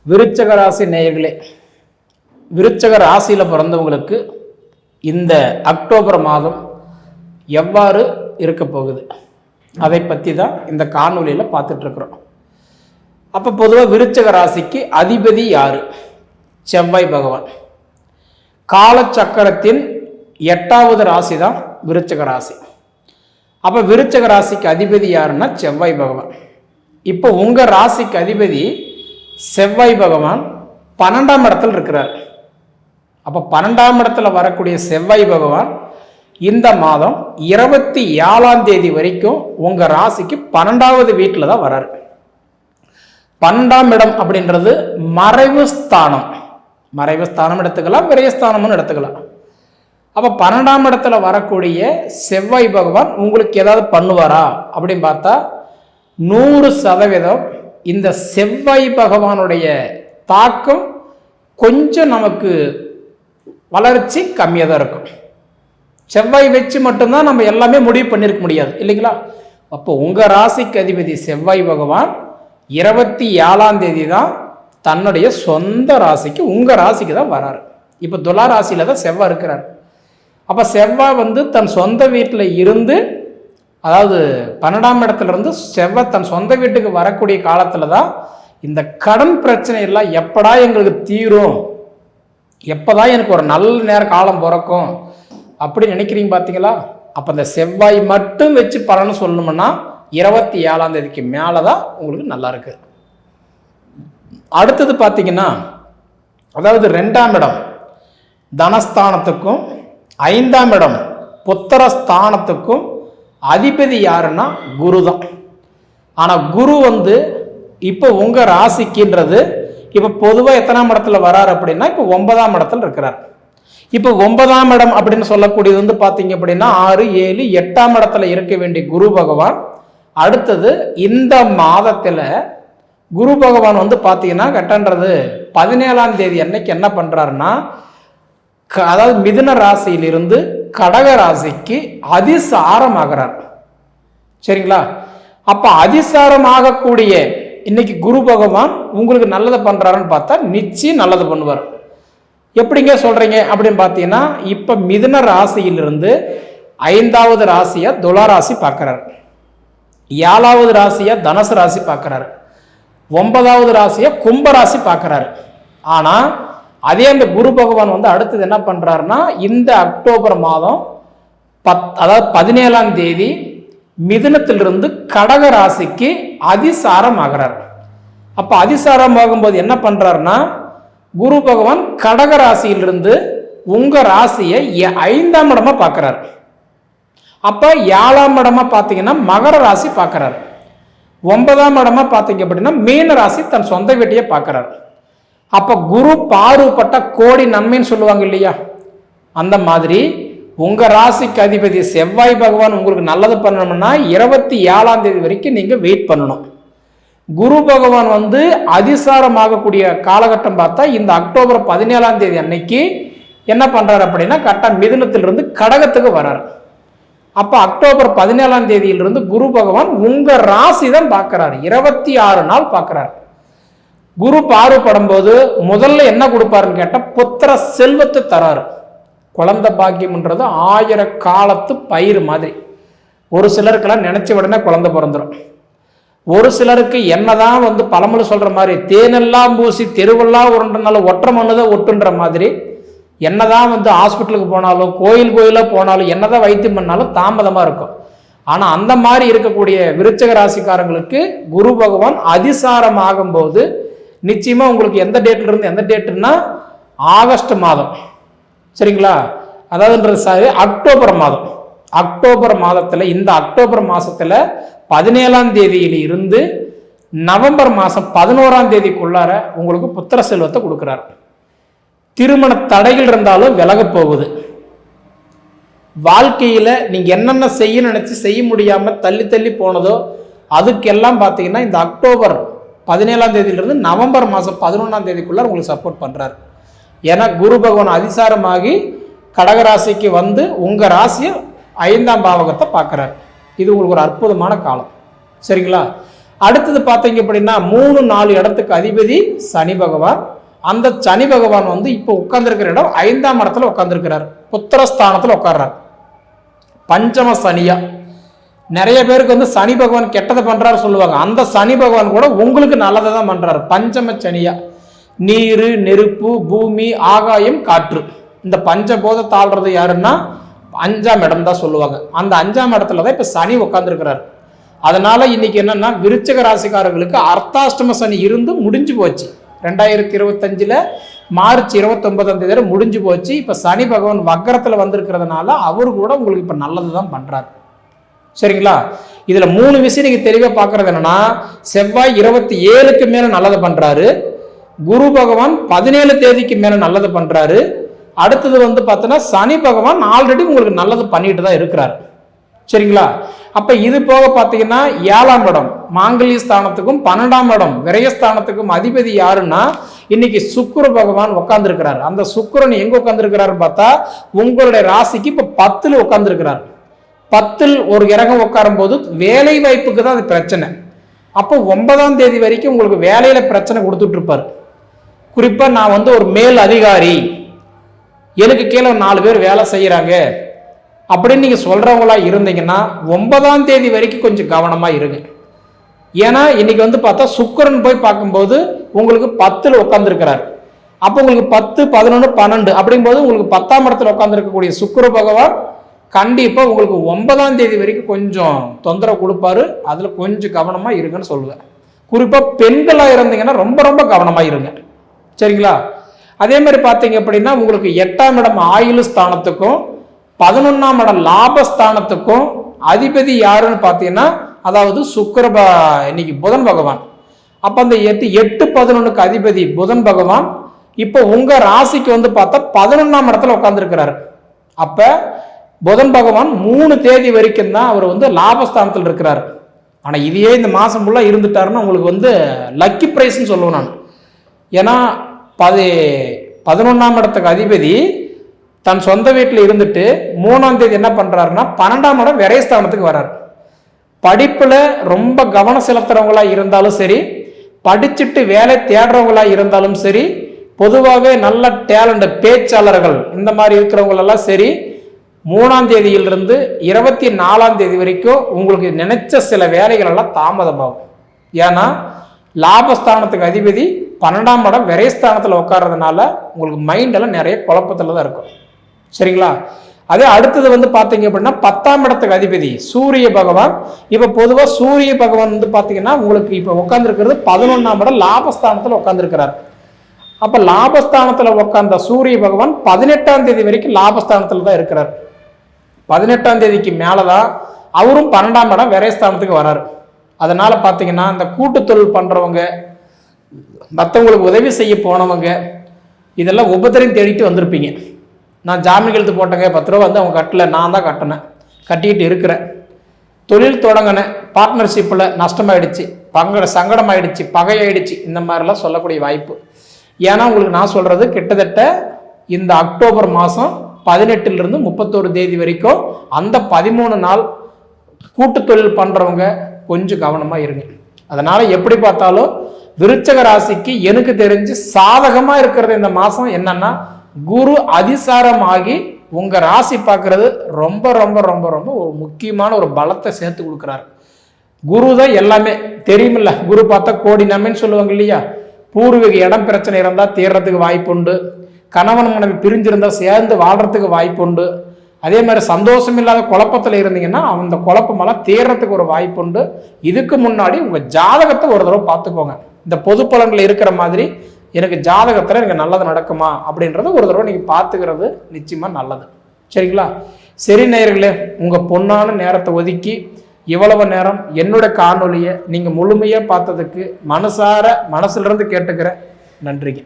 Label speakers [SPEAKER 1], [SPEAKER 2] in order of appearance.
[SPEAKER 1] விருச்சக ராசி நேயர்களே, விருச்சக ராசியில் பிறந்தவங்களுக்கு இந்த அக்டோபர் மாதம் எவ்வாறு இருக்க போகுது அதை பற்றி தான் இந்த காணொலியில் பார்த்துட்ருக்குறோம். அப்போ பொதுவாக விருச்சக ராசிக்கு அதிபதி யார்? செவ்வாய் பகவான். காலச்சக்கரத்தின் 8வது ராசி தான் விருச்சக ராசி. அப்போ விருச்சக ராசிக்கு அதிபதி யாருன்னா செவ்வாய் பகவான். இப்போ உங்கள் ராசிக்கு அதிபதி செவ்வாய் பகவான் 12ஆம் இடத்துல இருக்கிறார். அப்போ 12ஆம் இடத்துல வரக்கூடிய செவ்வாய் பகவான் இந்த மாதம் 27ஆம் தேதி வரைக்கும் உங்கள் ராசிக்கு 12வது வீட்டில் தான் வர்றார். 12ஆம் இடம் அப்படின்றது மறைவு ஸ்தானம். மறைவு ஸ்தானம் எடுத்துக்கலாம், விரயஸ்தானம்னு எடுத்துக்கலாம். அப்போ 12ஆம் இடத்துல வரக்கூடிய செவ்வாய் பகவான் உங்களுக்கு ஏதாவது பண்ணுவாரா அப்படின்னு பார்த்தா 100% இந்த செவ்வாய் பகவானுடைய தாக்கம் கொஞ்சம் நமக்கு வளர்ச்சி கம்மியாக தான் இருக்கும். செவ்வாய் வச்சு மட்டும்தான் நம்ம எல்லாமே முடிவு பண்ணியிருக்க முடியாது இல்லைங்களா? அப்போ உங்கள் ராசிக்கு அதிபதி செவ்வாய் பகவான் 27ஆம் தேதி தான் தன்னுடைய சொந்த ராசிக்கு உங்கள் ராசிக்கு தான் வராரு. இப்போ துலா ராசியில் தான் செவ்வாய் இருக்கிறார். அப்போ செவ்வாய் தன் சொந்த வீட்டில் இருந்து, அதாவது 12ஆம் இடத்துல இருந்து செவ்வாய் தன் சொந்த வீட்டுக்கு வரக்கூடிய காலத்தில் தான் இந்த கடன் பிரச்சனை எல்லாம் எப்படா எங்களுக்கு தீரும், எப்போதான் எனக்கு ஒரு நல்ல நேர காலம் பிறக்கும் அப்படின்னு நினைக்கிறீங்க பார்த்தீங்களா? அப்போ இந்த செவ்வாய் மட்டும் வச்சு பலன்னு சொல்லணும்னா 27ஆம் தேதிக்கு மேலே தான் உங்களுக்கு நல்லா இருக்கு. அடுத்தது பார்த்தீங்கன்னா, அதாவது 2ஆம் இடம் தனஸ்தானத்துக்கும் 5ஆம் இடம் புத்திரஸ்தானத்துக்கும் அதிபதி யாருன்னா குரு தான். ஆனால் குரு இப்போ உங்கள் ராசிக்குன்றது இப்போ பொதுவாக எத்தனாம் இடத்துல வராரு அப்படின்னா இப்போ 9ஆம் இடத்துல இருக்கிறார். இப்போ 9ஆம் இடம் அப்படின்னு சொல்லக்கூடியது பார்த்தீங்க அப்படின்னா 6, 7, 8ஆம் இடத்துல இருக்க வேண்டிய குரு பகவான் அடுத்தது இந்த மாதத்தில் குரு பகவான் பார்த்தீங்கன்னா கட்டன்றது 17ஆம் தேதி அன்னைக்கு என்ன பண்ணுறாருன்னா, அதாவது மிதுன ராசியிலிருந்து கடக ராசிக்கு அதிசாரம் ஆகிறார். சரிங்களா? அப்ப அதிசாரம் ஆகக்கூடிய இன்னைக்கு குரு பகவான் உங்களுக்கு நல்லது பண்றாருன்னு பார்த்தா நிச்சயம் நல்லது பண்ணுவார். எப்படிங்க சொல்றீங்க அப்படின்னு பார்த்தீங்கன்னா, இப்ப மிதுன ராசியிலிருந்து 5வது ராசியா துலா ராசி பார்க்கிறார், 7வது ராசியா தனுசு ராசி பார்க்கிறார், 9வது ராசியா கும்ப ராசி பார்க்கிறார். ஆனா அதே அந்த குரு பகவான் அடுத்தது என்ன பண்றாருன்னா, இந்த அக்டோபர் மாதம் அதாவது 17ஆம் தேதி மிதுனத்திலிருந்து கடக ராசிக்கு அதிசாரம் ஆகிறார். அப்ப அதிசாரம் ஆகும்போது என்ன பண்றாருன்னா, குரு பகவான் கடக ராசியிலிருந்து உங்க ராசியை 5ஆம் இடமா பார்க்கிறார். அப்ப 7ஆம் இடமா பார்த்தீங்கன்னா மகர ராசி பார்க்கிறார். 9ஆம் இடமா பார்த்தீங்க அப்படின்னா மீன ராசி தன் சொந்த வீட்டையே பார்க்கிறார். அப்ப குரு பார்வைப்பட்ட கோடி நன்மைன்னு சொல்லுவாங்க இல்லையா? அந்த மாதிரி உங்க ராசிக்கு அதிபதி செவ்வாய் பகவான் உங்களுக்கு நல்லது பண்ணணும்னா 27ஆம் தேதி வரைக்கும் நீங்க வெயிட் பண்ணணும். குரு பகவான் அதிசாரம் ஆகக்கூடிய காலகட்டம் பார்த்தா இந்த அக்டோபர் 17ஆம் தேதி அன்னைக்கு என்ன பண்றாரு அப்படின்னா கரெக்டா மிதுனத்திலிருந்து கடகத்துக்கு வர்றாரு. அப்ப அக்டோபர் 17ஆம் தேதியிலிருந்து குரு பகவான் உங்க ராசி தான் பார்க்கிறாரு. 26 நாள் பார்க்கிறார். குரு பார்வைப்படும் போது முதல்ல என்ன கொடுப்பாருன்னு கேட்டால் புத்திர செல்வத்தை தராரு. குழந்தை பாக்கியம்ன்றது 1000 காலத்து பயிர் மாதிரி. ஒரு சிலருக்கெல்லாம் நினைச்ச உடனே குழந்தை பிறந்துடும். ஒரு சிலருக்கு என்னதான் பழமொழி சொல்ற மாதிரி தேனெல்லாம் பூசி தெருவெல்லாம் உருண்டனாலும் ஒற்றை மண்ணுதான் ஒட்டுன்ற மாதிரி என்னதான் ஹாஸ்பிட்டலுக்கு போனாலும் கோயிலாக போனாலும் என்னதான் வைத்தியம் பண்ணாலும் தாமதமாக இருக்கும். ஆனால் அந்த மாதிரி இருக்கக்கூடிய விருச்சக ராசிக்காரங்களுக்கு குரு பகவான் அதிசாரம் ஆகும்போது நிச்சயமா உங்களுக்கு எந்த டேட்ல இருந்து எந்த டேட்னா ஆகஸ்ட் மாதம், சரிங்களா? அதாவது அக்டோபர் மாதம். அக்டோபர் மாதத்துல இந்த அக்டோபர் மாசத்துல 17ஆம் தேதியில இருந்து நவம்பர் மாசம் 11ஆம் தேதிக்குள்ளார உங்களுக்கு புத்திர செல்வத்தை கொடுக்கிறார். திருமண தடைகள் இருந்தாலும் விலக போகுது. வாழ்க்கையில நீங்க என்னென்ன செய்ய நினைச்சு செய்ய முடியாம தள்ளி தள்ளி போனதோ அதுக்கெல்லாம் பார்த்தீங்கன்னா இந்த அக்டோபர் 17ஆம் தேதியிலிருந்து நவம்பர் மாதம் 11ஆம் தேதிக்குள்ள உங்களுக்கு சப்போர்ட் பண்றாரு. ஏன்னா குரு பகவான் அதிசாரமாகி கடகராசிக்கு உங்க ராசியை 5ஆம் பாவகத்தை பார்க்கிறார். இது உங்களுக்கு ஒரு அற்புதமான காலம், சரிங்களா? அடுத்தது பார்த்தீங்க அப்படின்னா 3-4 இடத்துக்கு அதிபதி சனி பகவான். அந்த சனி பகவான் வந்து இப்போ உட்கார்ந்துருக்கிற இடம் 5ஆம் இடத்துல உட்கார்ந்துருக்கிறார், புத்திரஸ்தானத்துல உட்கார்றார், பஞ்சம சனியா. நிறைய பேருக்கு வந்து சனி பகவான் கெட்டதை பண்றாரு சொல்லுவாங்க. அந்த சனி பகவான் கூட உங்களுக்கு நல்லதை தான் பண்றாரு. பஞ்சம சனியா, நீரு, நெருப்பு, பூமி, ஆகாயம், காற்று, இந்த பஞ்சபோத தாழ்றது யாருன்னா 5ஆம் இடம் தான் சொல்லுவாங்க. அந்த 5ஆம் இடத்துல தான் இப்ப சனி உட்கார்ந்துருக்கிறார். அதனால இன்னைக்கு என்னன்னா விருச்சிக ராசிக்காரர்களுக்கு அர்த்தாஷ்டம சனி இருந்து முடிஞ்சு போச்சு. 2025 மார்ச் 29 முடிஞ்சு போச்சு. இப்ப சனி பகவான் வக்கரத்துல வந்திருக்கிறதுனால அவரு கூட உங்களுக்கு இப்ப நல்லதுதான் பண்றாரு. சரிங்களா? இதுல 3 விஷயம் நீங்க தெளிவா பாக்குறது என்னன்னா, செவ்வாய் 27க்கு மேல நல்லது பண்றாரு, குரு பகவான் 17 தேதிக்கு மேல நல்லது பண்றாரு. அடுத்தது வந்து பார்த்தோன்னா சனி பகவான் ஆல்ரெடி உங்களுக்கு நல்லது பண்ணிட்டு தான் இருக்கிறார். சரிங்களா? அப்ப இது போக பார்த்தீங்கன்னா 7ஆம் இடம் மாங்கல்ய ஸ்தானத்துக்கும் 12ஆம் இடம் விரயஸ்தானத்துக்கும் அதிபதி யாருன்னா இன்னைக்கு சுக்கிர பகவான் உட்கார்ந்துருக்கிறார். அந்த சுக்கிரன் எங்க உட்கார்ந்துருக்கிறாரு பார்த்தா உங்களுடைய ராசிக்கு இப்ப 10ல் உட்கார்ந்துருக்கிறார். 10ல் ஒரு கிரகம் உட்காரும் போது வேலை வாய்ப்புக்கு தான் அது பிரச்சனை. அப்போ 9ஆம் தேதி வரைக்கும் உங்களுக்கு வேலையில பிரச்சனை கொடுத்துட்டு இருப்பாரு. குறிப்பா நான் வந்து ஒரு மேல் அதிகாரி, எனக்கு கீழே 4 பேர் வேலை செய்யறாங்க அப்படின்னு நீங்க சொல்றவங்களா இருந்தீங்கன்னா 9ஆம் தேதி வரைக்கும் கொஞ்சம் கவனமா இருங்க. ஏன்னா இன்னைக்கு வந்து பார்த்தா சுக்கிரன் போய் பார்க்கும்போது உங்களுக்கு 10ல் உட்கார்ந்துருக்கிறார். அப்போ உங்களுக்கு 10, 11, 12 அப்படிங்கும்போது உங்களுக்கு 10ஆம் இடத்துல உட்கார்ந்துருக்கக்கூடிய சுக்கிர பகவான் கண்டிப்பா உங்களுக்கு 9ஆம் தேதி வரைக்கும் கொஞ்சம் தொந்தரவு கொடுப்பாரு. அதுல கொஞ்சம் கவனமா இருங்கன்னு சொல்லுவேன். குறிப்பா பெண்களா இருந்தீங்கன்னா ரொம்ப ரொம்ப கவனமா இருங்க. சரிங்களா? அதே மாதிரி பார்த்தீங்க அப்படின்னா உங்களுக்கு 8ஆம் இடம் ஆயுள் ஸ்தானத்துக்கும் 11ஆம் இடம் லாபஸ்தானத்துக்கும் அதிபதி யாருன்னு பார்த்தீங்கன்னா அதாவது இன்னைக்கு புதன் பகவான். அப்ப அந்த 8-11க்கு அதிபதி புதன் பகவான் இப்ப உங்க ராசிக்கு வந்து பார்த்தா 11ஆம் இடத்துல உட்கார்ந்துருக்கிறாரு. அப்ப புதன் பகவான் 3 தேதி வரைக்கும் தான் அவர் வந்து லாபஸ்தானத்தில் இருக்கிறார். ஆனா இதையே இந்த மாசம் ஃபுல்லா இருந்துட்டாருன்னா உங்களுக்கு வந்து லக்கி பிரைஸ்ன்னு சொல்லுவேன் நான். ஏன்னா 11ஆம் இடத்துக்கு அதிபதி தன் சொந்த வீட்டில் இருந்துட்டு 3ஆம் தேதி என்ன பண்றாருன்னா 12ஆம் இடம் விரயஸ்தானத்துக்கு வர்றாரு. படிப்புல ரொம்ப கவனம் செலுத்துறவங்களா இருந்தாலும் சரி, படிச்சுட்டு வேலை தேடுறவங்களா இருந்தாலும் சரி, பொதுவாகவே நல்ல டேலண்ட் பேச்சாளர்கள் இந்த மாதிரி இருக்கிறவங்களெல்லாம் சரி, 3ஆம் தேதியிலிருந்து 24ஆம் தேதி வரைக்கும் உங்களுக்கு நினைச்ச சில வேலைகள் எல்லாம் தாமதமாகும். ஏன்னா லாபஸ்தானத்துக்கு அதிபதி 12ஆம் இடம் விரயஸ்தானத்தில் உட்கார்றதுனால உங்களுக்கு மைண்ட் எல்லாம் நிறைய குழப்பத்துல தான் இருக்கும். சரிங்களா? அதே அடுத்தது வந்து பார்த்தீங்க அப்படின்னா 10ஆம் இடத்துக்கு அதிபதி சூரிய பகவான். இப்ப பொதுவா சூரிய பகவான் வந்து பார்த்தீங்கன்னா உங்களுக்கு இப்ப உட்கார்ந்துருக்கிறது 11ஆம் இடம் லாபஸ்தானத்தில் உட்கார்ந்துருக்கிறார். அப்ப லாபஸ்தானத்துல உட்கார்ந்த சூரிய பகவான் 18ஆம் தேதி வரைக்கும் லாபஸ்தானத்துல தான் இருக்கிறார். 18ஆம் தேதிக்கு மேலதான் அவரும் 12ஆம் இடம் விரயஸ்தானத்துக்கு வராரு. அதனால பாத்தீங்கன்னா இந்த கூட்டு தொழில் பண்றவங்க, மற்றவங்களுக்கு உதவி செய்ய போனவங்க, இதெல்லாம் உபத்திரையும் தேடிட்டு வந்திருப்பீங்க. நான் ஜாமீன் எழுத்து போட்டேங்க, 10 ரூபா வந்து அவங்க கட்டல, நான் தான் கட்டினேன், கட்டிக்கிட்டு இருக்கிறேன். தொழில் தொடங்கினேன், பார்ட்னர்ஷிப்பில் நஷ்டமாயிடுச்சு, சங்கடமாயிடுச்சு, பகையாயிடுச்சு, இந்த மாதிரிலாம் சொல்லக்கூடிய வாய்ப்பு. ஏன்னா உங்களுக்கு நான் சொல்றது கிட்டத்தட்ட இந்த அக்டோபர் மாதம் 18லிருந்து 31 தேதி வரைக்கும் அந்த 13 நாள் கூட்டு தொழில் பண்றவங்க கொஞ்சம் கவனமா இருங்க. அதனால எப்படி பார்த்தாலும் விருச்சக ராசிக்கு எனக்கு தெரிஞ்சு சாதகமா இருக்கிறது இந்த மாசம் என்னன்னா குரு அதிசாரம் ஆகி உங்க ராசி பார்க்கறது ரொம்ப ரொம்ப ரொம்ப ரொம்ப ஒரு முக்கியமான ஒரு பலத்தை சேர்த்து கொடுக்குறாரு. குரு தான் எல்லாமே தெரியுமில்ல. குரு பார்த்தா கோடி நன்மைன்னு சொல்லுவாங்க இல்லையா? பூர்வீக இடம் பிரச்சனை இருந்தா தீர்றதுக்கு வாய்ப்பு உண்டு, கணவன் மனைவி பிரிஞ்சிருந்தா சேர்ந்து வாழ்றதுக்கு வாய்ப்பு உண்டு. அதே மாதிரி சந்தோஷம் இல்லாத குழப்பத்துல இருந்தீங்கன்னா அந்த குழப்பமெல்லாம் தீர்றதுக்கு ஒரு வாய்ப்பு உண்டு. இதுக்கு முன்னாடி உங்க ஜாதகத்தை ஒரு தடவை பார்த்துக்கோங்க. இந்த பொது பலன்கள் இருக்கிற மாதிரி எனக்கு ஜாதகத்துல எனக்கு நல்லது நடக்குமா அப்படின்றத ஒரு தடவை நீங்க பார்த்துக்கிறது நிச்சயமா நல்லது. சரிங்களா? சரி நேயர்களே, உங்க பொன்னான நேரத்தை ஒதுக்கி இவ்வளவு நேரம் என்னோட காணொலியை நீங்க முழுமையா பார்த்ததுக்கு மனசுல இருந்து கேட்டுக்கிறேன். நன்றிங்க.